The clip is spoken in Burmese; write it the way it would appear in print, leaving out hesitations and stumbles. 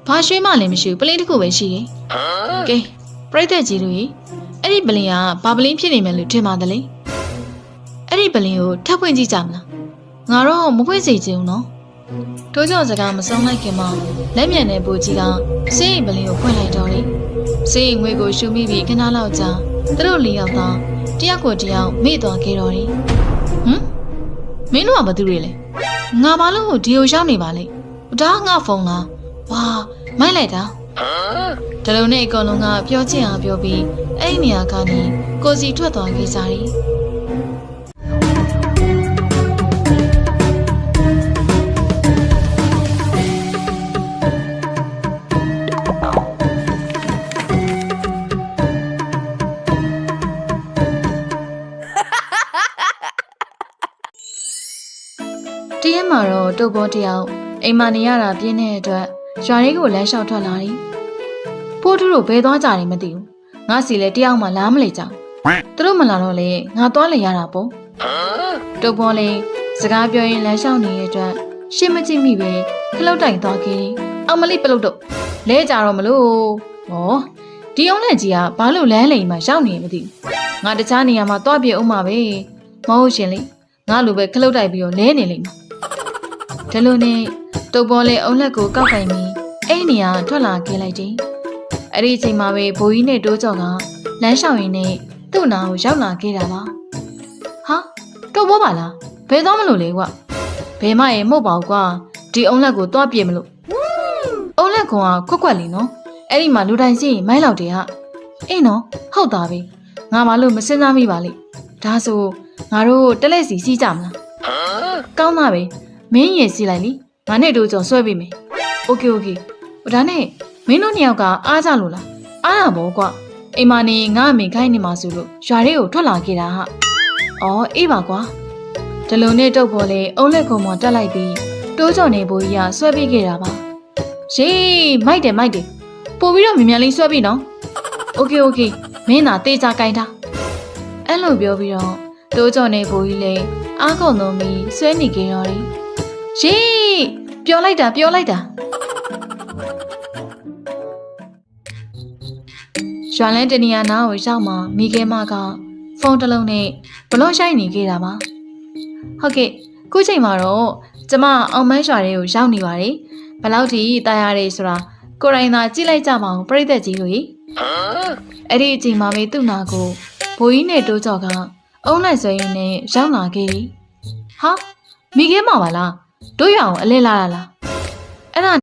ဘာရွှေမလည်းမရှိဘူးပလင်းတစ်ခုပဲရှိတယ်ကဲပြိတ္တကြီးတို့အဲ့ဒီပလင်းကဘာပလင်းဖြစ်နေမယ်လို့ထင်ပါတယ်လေအဲ့ဒီပလင်းကိုထပ်ဖွင့်ကြည့်ကြမလားငါတော့မဖွင့်စေချင်ဘူးနော်ထိုးကြောစကားမဆုံးလိုက်ခင်မှာလက်မြန်တဲ့ဘူကြီးကစေးရင်ပလင်းကိုဖွင့်လိုက်တော့လေစေးရင်ငွေကိုရှူမိပြီးခဏလောက်ကြာသူတို့၄ယောက်သားတယောက်ကိုတယောက်မေ့သွားခဲ့တော့တယ်မင်းတို့ကဘာသူတွေလဲငါဘာလို့ဒီကိုရောက်နေပါလဲဒါငါဖုန်းလားဝါမိုက်လိုက်တာဒါလုံးနဲ့အကောင်လုံးကပြောချင်အောင်ပြောပြီးအဲ့ဒီနေရာကနေကိုစီထွက်သွားခဲ့ကြတယ်တရက်မှာတော့တုပ်ပေါ်တယောက်အိမ်မနေရတာပြင်းတဲ့အတွက်ရွာလေးကိုလမ်းလျှောက်ထွက်လာတယ်။ဖိုးထူးတို့ဘယ်သွားကြတယ်မသိဘူး။ငါစီလည်းတယောက်မှလားမလေကြ။သူတို့မလာတော့လေငါသွားလေရတာပေါ့။တုပ်ပေါ်လေးစကားပြောရင်လမ်းလျှောက်နေတဲ့အတွက်ရှင်းမကြည့်မိပဲခလုတ်တိုင်သွားခဲ့။အောင်မလေးပလုတ်တော့လဲကြတော့မလို့။ဟောဒီအောင်လက်ကြီးကဘာလို့လမ်းလိမ်မှရောက်နေမသိဘူး။ငါတခြားနေရာမှာသွားပြေအောင်မှာပဲ။မဟုတ်ရှင်လေငါလိုပဲခလုတ်တိုက်ပြီးတော့လဲနေလိမ့်မယ်။ဒါလို့နဲ့တုပ်ပေါ်လေးအုံလက်ကိုကောက်ကင်ပြီးအဲ့နေရာထွက်လာခဲ့လိုက်တယ်။အဲ့ဒီအချိန်မှာပဲဘိုးကြီးနဲ့တိုးကြော်ကလမ်းလျှောက်ရင်းနဲ့သူ့နာကိုရောက်လာခဲ့တာပါ။ဟာတုပ်ပေါ်ပါလားဘယ်သွားမလို့လဲကွ။ဘယ်မှရေမဟုတ်ပါဘူးကွာဒီအုံလက်ကိုသွားပြေမလို့အုံလက်ကောင်ကခွက်ခွက်လေးနော်။အဲ့ဒီမှာလူတိုင်းစီမိုင်းလောက်တယ်ဟာ။အေးနော်ဟုတ်သားပဲ။ငါမလို့မစင်စားမိပါလိမ့်။ဒါဆိုငါတို့တက်လက်စီစီးကြမလား။ကောင်းသားပဲမင်းရင်စီးလိုက်လीငါနဲ့တို့ကြော်ဆွဲပေးမယ်โอเคဒါနဲ့မင်းတို့နှစ်ယောက်ကအားကြလို့လားအားရပါကွာအိမ်မနေငါအမေခိုင်းနေမှာဆိုလို့ရွာလေးကိုထွက်လာခဲ့တာဟာအော်အေးပါကွာဒလုံနဲ့တုပ်ပေါ်လေအုံးလက်ကုံပေါ်တက်လိုက်ပြီးတိုးကြော်နေဘိုးကြီးကဆွဲပေးခဲ့တာပါရှေးမိုက်တယ်ပို့ပြီးတော့မြန်လေးဆွဲပေးနော်โอเคမင်းသာတေးချကိုင်းထားအဲ့လိုပြောပြီးတော့တိုးကြော်နေဘိုးကြီးလေအားကုန်လုံးပြီးဆွဲနေကြတော့တယ်ရှေးပြောလိုက်တာရွာလန်းတနေရာနားကိုရောက်မှမိခဲမကဖုန်းတစ်လုံးနဲ့ဘလော့ရှိုင်းနေခဲ့တာပါဟုတ်ကဲ့ခုချိန်မှာတော့ကျမအောင်မန်းရွာတွေကိုရောက်နေပါတယ်ဘယ်လောက်ထိတားရတယ်ဆိုတာကိုယ်တိုင်သာကြည့်လိုက်ကြပါဦးပြိတ္တကြီးတို့အဲ့ဒီအချိန်မှာပဲသူ့နာကိုဘိုးကြီးနဲ့တိုးကြော်ကအုံးလိုက်ဆွဲရင်းနဲ့ရောက်လာခဲ့တယ်ဟာမိခဲမပါလားတို့ရအောင်အလဲလာလားအဲ့ဒါ